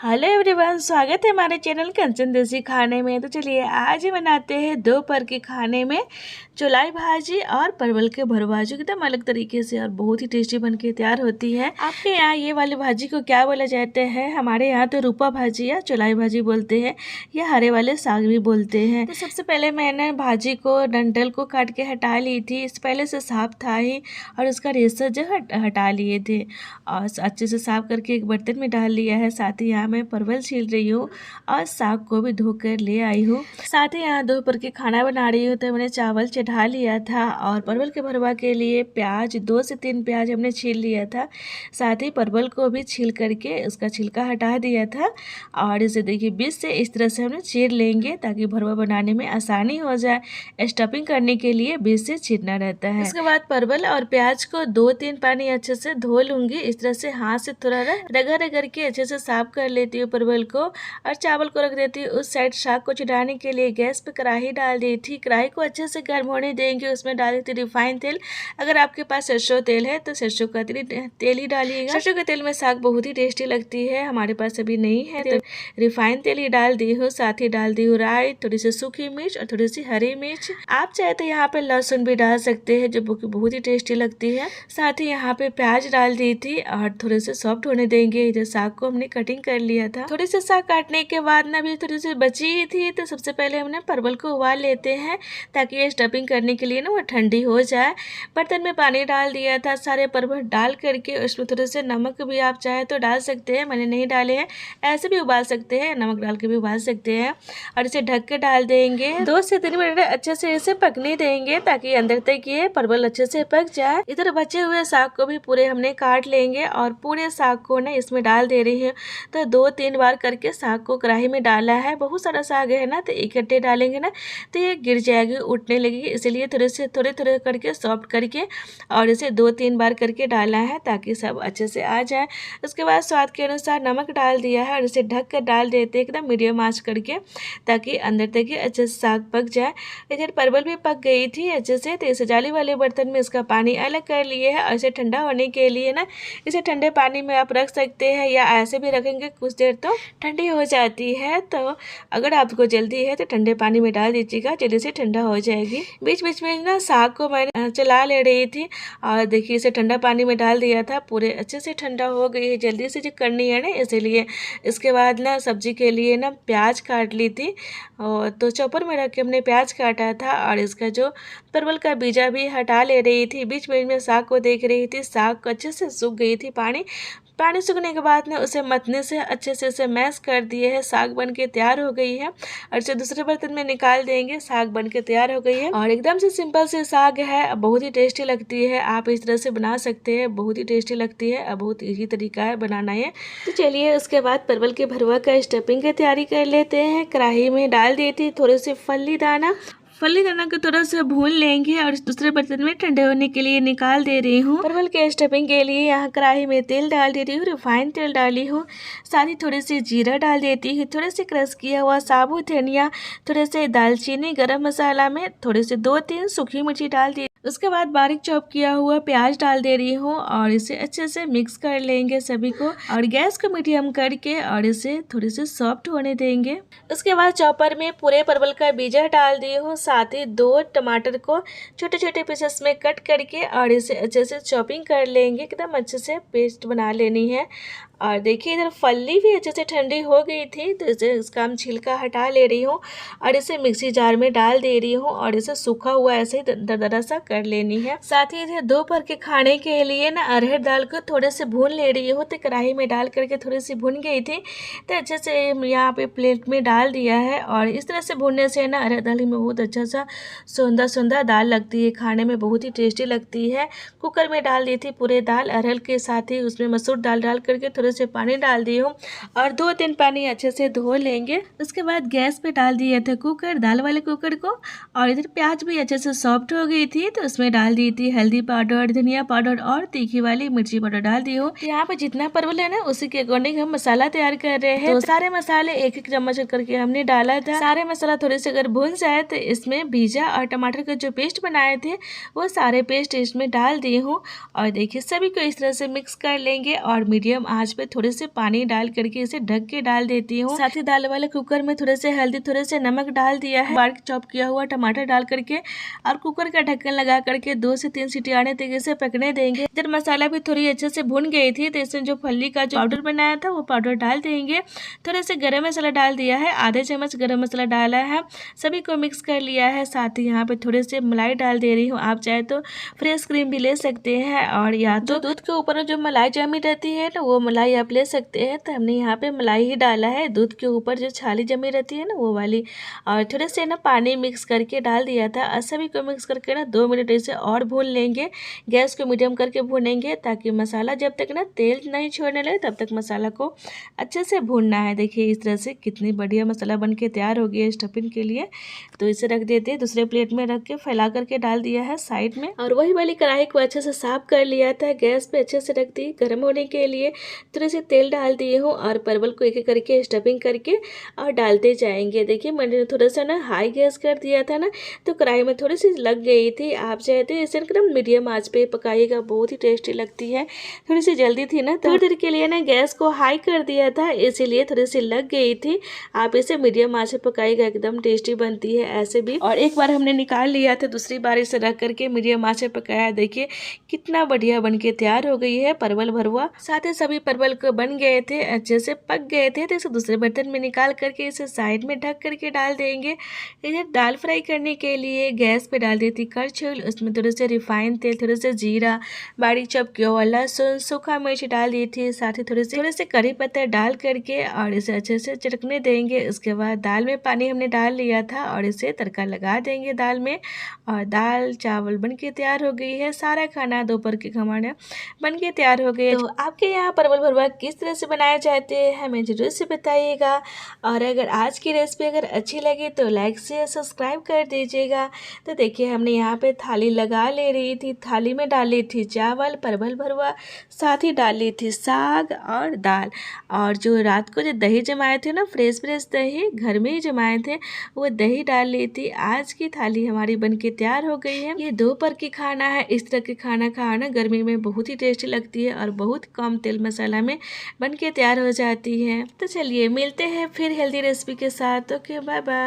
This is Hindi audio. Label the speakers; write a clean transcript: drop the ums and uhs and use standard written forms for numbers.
Speaker 1: हेलो एवरीवन, स्वागत है हमारे चैनल कंचन देसी खाने में। तो चलिए आज बनाते हैं दोपहर के खाने में चौलाई भाजी और परवल के भरवा, जो एकदम अलग तरीके से और बहुत ही टेस्टी बनके तैयार होती है। आपके यहाँ ये वाली भाजी को क्या बोला जाता है? हमारे यहाँ तो रूपा भाजी या चौलाई भाजी बोलते हैं, या हरे वाले साग भी बोलते हैं। तो सबसे पहले मैंने भाजी को डंठल को काट के हटा ली थी। इस पहले से साफ था ही और उसका रेशा जो हटा लिए थे और अच्छे से साफ करके एक बर्तन में डाल लिया है। साथ ही यहाँ मैं परवल छील रही हूँ और साग को भी धोकर ले आई हूँ। साथ ही यहाँ दोपहर के खाना बना रही हूँ, तो मैंने चावल चढ़ा लिया था और परवल के भरवा के लिए प्याज 2 से 3 प्याज हमने छील लिया था। साथ ही परवल को भी छील करके उसका छिलका हटा दिया था और इसे देखिए बीच से इस तरह से हमने चीर लेंगे ताकि भरवा बनाने में आसानी हो जाए। स्टफिंग करने के लिए बीच से चीरना रहता है। इसके बाद परवल और प्याज को 2-3 पानी अच्छे से धो लूंगी। इस तरह से हाथ से थोड़ा रगड़ रगड़ के अच्छे से साफ कर लेती हूँ परवल को और चावल को रख देती हूँ उस साइड। साग को चढ़ाने के लिए गैस पे कढ़ाई डाल दी थी। कढ़ाई को अच्छे से गर्म होने देंगे। उसमें डाली थी रिफाइंड तेल। अगर आपके पास सरसों तेल है तो सरसों का तेल ही डालिएगा। सरसों के तेल में साग बहुत ही टेस्टी लगती है। हमारे पास अभी नहीं है तो रिफाइंड तेल ही डाल दी हूँ। साथ ही डाल दी हूँ राई, थोड़ी सी सूखी मिर्च और थोड़ी सी हरी मिर्च। आप चाहे तो यहाँ पे लहसुन भी डाल सकते हैं, जो बहुत ही टेस्टी लगती है। साथ ही यहाँ पे प्याज डाल दी थी और थोड़े से सॉफ्ट होने देंगे। इधर साग को हमने कटिंग कर लिया था। थोड़ी सी साग काटने के बाद ना भी थोड़ी सी बची ही थी, तो सबसे पहले हमने परवल को उबाल लेते हैं ताकि ये स्टफिंग करने के लिए ना वो ठंडी हो जाए। बर्तन में पानी डाल दिया था। सारे परवल डाल करके उसमें थोड़े से नमक भी आप चाहे तो डाल सकते हैं, मैंने नहीं डाले हैं। ऐसे भी उबाल सकते हैं, नमक डाल के भी उबाल सकते हैं और इसे ढक के डाल देंगे। 2 से 3 मिनट अच्छे से इसे पकने देंगे ताकि अंदर तक ये परवल अच्छे से पक जाए। इधर बचे हुए साग को भी पूरे हमने काट लेंगे और पूरे साग को ना इसमें डाल दे रही हूँ। तो 2-3 बार करके साग को कढ़ाई में डाला है। बहुत सारा साग है ना, तो इकट्ठे डालेंगे ना तो ये गिर जाएगी, उठने लगेगी। इसलिए थोड़े थोड़े करके सॉफ्ट करके और इसे 2-3 बार करके डाला है ताकि सब अच्छे से आ जाए। उसके बाद स्वाद के अनुसार नमक डाल दिया है और इसे ढक कर डाल देते हैं एकदम मीडियम आंच करके ताकि अंदर तक ही अच्छे से साग पक जाए। इधर परवल भी पक गई थी अच्छे से, तो इसे जाली वाले बर्तन में इसका पानी अलग कर लिए है और इसे ठंडा होने के लिए ना इसे ठंडे पानी में आप रख सकते हैं या ऐसे भी रखेंगे कुछ देर तो ठंडी हो जाती है। तो अगर आपको जल्दी है तो ठंडे पानी में डाल दीजिएगा, जल्दी से ठंडा हो जाएगी। बीच बीच में ना साग को मैंने चला ले रही थी और देखिए इसे ठंडा पानी में डाल दिया था। पूरे अच्छे से ठंडा हो गई है, जल्दी से जो करनी है ना इसीलिए। इसके बाद ना सब्जी के लिए ना प्याज काट ली थी और तो चॉपर में रख के हमने प्याज काटा था और इसका जो परवल का बीजा भी हटा ले रही थी। बीच बीच में साग को देख रही थी, साग अच्छे से सूख गई थी। पानी सूखने के बाद ने उसे मतने से अच्छे से उसे मैश कर दिए है। साग बन के तैयार हो गई है और इसे दूसरे बर्तन में निकाल देंगे। साग बन के तैयार हो गई है और एकदम से सिंपल से साग है, बहुत ही टेस्टी लगती है। आप इस तरह से बना सकते हैं, बहुत ही टेस्टी लगती है। बहुत इजी तरीका है बनाना है। तो चलिए उसके बाद परवल के भरवा का स्टफिंग की तैयारी कर लेते हैं। कढ़ाई में डाल दी थी थोड़े से फली दाना को थोड़ा सा भून लेंगे और दूसरे बर्तन में ठंडे होने के लिए निकाल दे रही हूँ। परवल के स्टफिंग के लिए यहाँ कढ़ाई में तेल डाल दे रही हूँ, रिफाइंड तेल डाली हूँ। साथ ही थोड़ी सी जीरा डाल देती हूँ, थोड़े से क्रश किया हुआ साबुत धनिया, थोड़े से दालचीनी, गरम मसाला में थोड़े से 2-3 सूखी मिर्ची डाल दी। उसके बाद बारीक चॉप किया हुआ प्याज डाल दे रही हूँ और इसे अच्छे से मिक्स कर लेंगे सभी को और गैस को मीडियम करके और इसे थोड़ी सी सॉफ्ट होने देंगे। उसके बाद चॉपर में पूरे परवल का बीजा डाल दी हूँ। साथ ही 2 टमाटर को छोटे छोटे पीसेस में कट करके और इसे अच्छे से चॉपिंग कर लेंगे। एकदम अच्छे से पेस्ट बना लेनी है। और देखिए इधर फली भी अच्छे से ठंडी हो गई थी, तो इसे इसका हम छिलका हटा ले रही हूँ और इसे मिक्सी जार में डाल दे रही हूँ और इसे सूखा हुआ ऐसे ही दरदरा सा कर लेनी है। साथ ही इधर दोपहर के खाने के लिए ना अरहर दाल को थोड़े से भून ले रही हूँ। तो कढ़ाई में डाल करके थोड़ी सी भून गई थी, तो अच्छे से यहाँ पे प्लेट में डाल दिया है और इस तरह से भूनने से ना अरहर दाल में बहुत अच्छा सा सौंदा दाल लगती है, खाने में बहुत ही टेस्टी लगती है। कुकर में डाल दी थी पूरे दाल अरहर के, साथ ही उसमें मसूर दाल डाल करके थोड़े से पानी डाल दी हूँ और 2-3 पानी अच्छे से धो लेंगे। उसके बाद गैस पे डाल दिया था कुकर, दाल वाले कुकर को और इधर प्याज भी अच्छे से सॉफ्ट हो गई थी, तो उसमें डाल दी थी हल्दी पाउडर, धनिया पाउडर और तीखी वाली मिर्ची पाउडर डाल दी हूँ। यहाँ पे जितना परवल है ना उसी के अकॉर्डिंग हम मसाला तैयार कर रहे हैं। तो सारे मसाले 1-1 चम्मच करके हमने डाला था। सारे मसाला थोड़े से अगर भून जाए तो इसमें बीजा और टमाटर का जो पेस्ट बनाए थे वो सारे पेस्ट इसमें डाल दी हूँ और देखिए सभी को इस तरह से मिक्स कर लेंगे और मीडियम आंच पे थोड़े से पानी डाल करके इसे ढक के डाल देती हूँ। साथ ही दाल वाले कुकर में थोड़े से हल्दी, थोड़े से नमक डाल दिया है, बारीक चॉप किया हुआ टमाटर डाल करके और कुकर का ढक्कन लगा करके 2 से 3 सीटी आने तक इसे पकने देंगे। जब मसाला भी थोड़ी अच्छे से भुन गई थी तो इसमें जो फल्ली का जो पाउडर बनाया था वो पाउडर डाल देंगे। थोड़े से गरम मसाला डाल दिया है, आधे चम्मच गरम मसाला डाला है, सभी को मिक्स कर लिया है। साथ ही यहाँ पे थोड़े से मलाई डाल दे रही हूँ, आप चाहे तो फ्रेश क्रीम भी ले सकते हैं और या तो दूध के ऊपर जो मलाई जमी रहती है ना वो मलाई आप ले सकते हैं। तो हमने यहाँ पे मलाई ही डाला है, दूध के ऊपर जो छाली जमी रहती है ना वो वाली, और थोड़े से ना पानी मिक्स करके डाल दिया था और सभी को मिक्स करके ना 2 मिनट इसे और भून लेंगे। गैस को मीडियम करके भूनेंगे ताकि मसाला जब तक ना तेल नहीं छोड़ने लगे तब तक मसाला को अच्छे से भूनना है। देखिए इस तरह से कितनी बढ़िया मसाला बन के तैयार हो गया है स्टफिंग के लिए। तो इसे रख देते हैं, दूसरे प्लेट में रख के फैला करके डाल दिया है साइड में। और वही वाली कढ़ाई को अच्छे से साफ कर लिया था, गैस पे अच्छे से रख दी गर्म होने के लिए। थोड़े से तेल डाल दिए हूँ और परवल को एक एक करके स्टफिंग करके और डालते जाएंगे। देखिए मैंने थोड़ा सा ना हाई गैस कर दिया था ना तो कढ़ाई में थोड़ी सी लग गई थी। आप चाहते इसे एकदम मीडियम आंच पे पकाइएगा, बहुत ही टेस्टी लगती है। थोड़ी सी जल्दी थी ना, थोड़ी देर के लिए ना गैस को हाई कर दिया था, इसीलिए थोड़ी सी लग गई थी। आप इसे मीडियम आंच पे पकाइएगा, एकदम टेस्टी बनती है ऐसे भी। और एक बार हमने निकाल लिया था, दूसरी बार इसे रख करके मीडियम आंच पे पकाया। देखिए कितना बढ़िया बन के तैयार हो गई है परवल भरुआ। साथ ही सभी परवल को बन गए थे, अच्छे से पक गए थे। तो इसे दूसरे बर्तन में निकाल करके इसे साइड में ढक करके डाल देंगे। इधर दाल फ्राई करने के लिए गैस पे डाल दी थी करछुल, उसमें थोड़े से रिफाइंड तेल, थोड़े से जीरा, बारीक चॉप किया हुआ लहसुन, सूखा मिर्च डाल दी थी, साथ ही थोड़े से करी पत्ता डाल करके और इसे अच्छे से चटकने देंगे। उसके बाद दाल में पानी हमने डाल लिया था और इसे तड़का लगा देंगे दाल में। और दाल चावल बन के तैयार हो गई है। सारा खाना दोपहर के खाना बन के तैयार हो गए। तो आपके यहाँ परवल भरुआ किस तरह से बनाया जाते हैं हमें जरूर से बताइएगा। और अगर आज की रेसिपी अगर अच्छी लगी तो लाइक से सब्सक्राइब कर दीजिएगा। तो देखिए हमने यहाँ पे थाली लगा ले रही थी, थाली में डाली थी चावल, परवल भरुआ, साथ ही डाली थी साग और दाल। और जो रात को जो दही जमाए थे ना, फ्रेश दही घर में ही जमाए थे, वो दही डाल ली थी। आज की थाली हमारी बन के तैयार हो गई है। ये दोपहर की खाना है, इस तरह के खाना खाना गर्मी में बहुत ही टेस्टी लगती है और बहुत कम तेल मसाला में बन के तैयार हो जाती है। तो चलिए मिलते हैं फिर हेल्दी रेसिपी के साथ। Okay bye bye.